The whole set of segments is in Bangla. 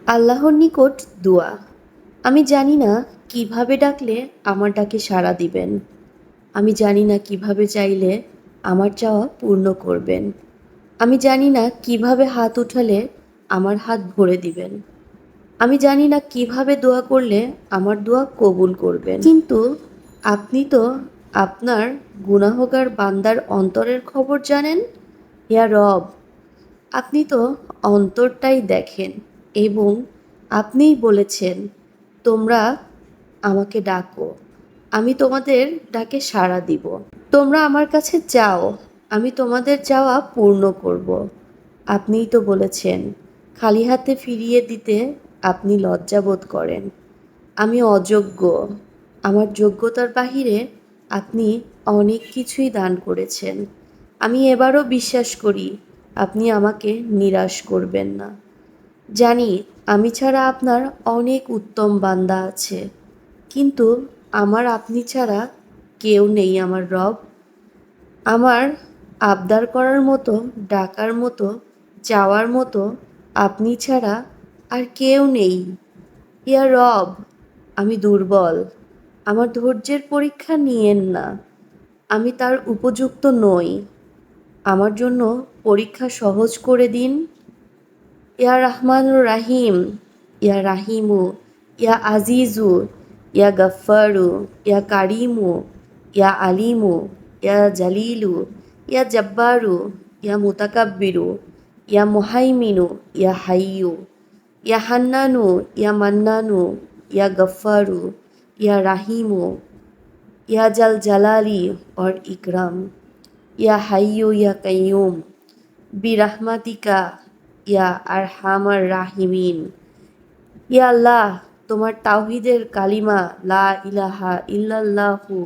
আল্লাহর নিকট দোয়া। আমি জানি না কিভাবে ডাকলে আমার ডাকে সাড়া দিবেন। আমি জানি না কিভাবে চাইলে আমার চাওয়া পূর্ণ করবেন। আমি জানি না কিভাবে হাত উঠালে আমার হাত ভরে দিবেন। আমি জানি না কিভাবে দোয়া করলে আমার দোয়া কবুল করবেন। কিন্তু আপনি তো আপনার গুনাহগার বান্দার অন্তরের খবর জানেন। ইয়া রব, আপনি তো অন্তরটাই দেখেন এবং আপনিই বলেছেন, তোমরা আমাকে ডাকো, আমি তোমাদের ডাকে সাড়া দিব। তোমরা আমার কাছে চাও, আমি তোমাদের চাওয়া পূর্ণ করব। আপনিই তো বলেছেন, খালি হাতে ফিরিয়ে দিতে আপনি লজ্জাবোধ করেন। আমি অযোগ্য, আমার যোগ্যতার বাহিরে আপনি অনেক কিছুই দান করেছেন। আমি এবারও বিশ্বাস করি আপনি আমাকে নিরাশ করবেন না। জানি আমি ছাড়া আপনার অনেক উত্তম বান্দা আছে, কিন্তু আমার আপনি ছাড়া কেউ নেই আমার রব। আমার আবদার করার মতো, ডাকার মতো, চাওয়ার মতো আপনি ছাড়া আর কেউ নেই। ইয়া রব, আমি দুর্বল, আমার ধৈর্যের পরীক্ষা নিয়েন না। আমি তার উপযুক্ত নই, আমার জন্য পরীক্ষা সহজ করে দিন। ইয়া রহমানুর রাহিম, ইয়া রাহিমু, ইয়া আজিজু, ইয়া গফ্ফারু, ইয়া কারিমু, ইয়া আলিমু, ইয়া জালিলু, ইয়া জব্বারু, ইয়া মুতাকাব্বিরু, ইয়া মুহাইমিনু, ইয়া হাইয়ু, ইয়া হান্নানু, ইয়া মান্নানু, ইয়া গফ্ফারু, ইয়া রাহিমু, ইয়া জাল জালালি और ইকরাম, ইয়া হাইয়ু ইয়া কাইয়ুম, বিরহমাতিকা ইয়া আরহামার রাহিমিন। ইয়া আল্লাহ, তোমার তাওহীদের কালিমা লা ইলাহা ইল্লাল্লাহু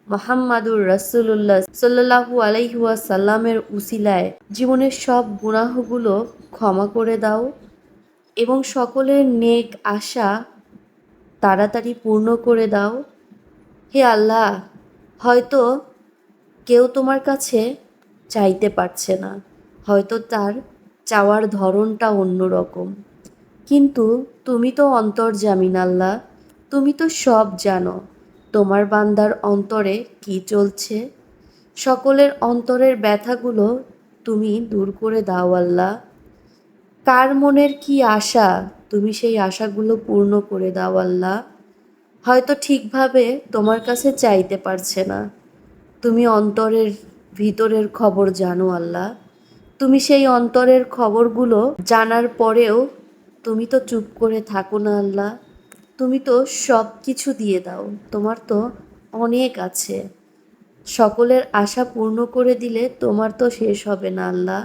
মুহাম্মাদুর রাসূলুল্লাহ সাল্লাল্লাহু আলাইহি ওয়াসাল্লামের উসিলায় জীবনের সব গুনাহগুলো ক্ষমা করে দাও এবং সকলের নেক আশা তাড়াতাড়ি পূর্ণ করে দাও। হে আল্লাহ, হয়তো কেউ তোমার কাছে চাইতে পারছে না, হয়তো তার চাওয়ার ধরনটা অন্যরকম, কিন্তু তুমি তো অন্তর্যামিন আল্লাহ, তুমি তো সব জানো। তোমার বান্দার অন্তরে কি চলছে, সকলের অন্তরের ব্যথাগুলো তুমি দূর করে দাও আল্লাহ। কার মনের কি আশা, তুমি সেই আশাগুলো পূর্ণ করে দাও আল্লাহ। হয়তো ঠিকভাবে তোমার কাছে চাইতে পারছে না, তুমি অন্তরের ভিতরের খবর জানো আল্লাহ। তুমি সেই অন্তরের খবরগুলো জানার পরেও তুমি তো চুপ করে থাকো না আল্লাহ। তুমি তো সব কিছু দিয়ে দাও, তোমার তো অনেক আছে। সকলের আশা পূর্ণ করে দিলে তোমার তো শেষ হবে না আল্লাহ।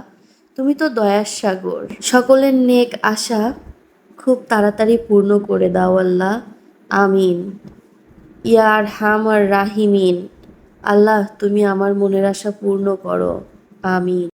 তুমি তো দয়ার সাগর, সকলের নেক আশা খুব তাড়াতাড়ি পূর্ণ করে দাও আল্লাহ। আমিন। ইয়া আরহামার রাহিমিন। আল্লাহ, তুমি আমার মনের আশা পূর্ণ করো। আমিন।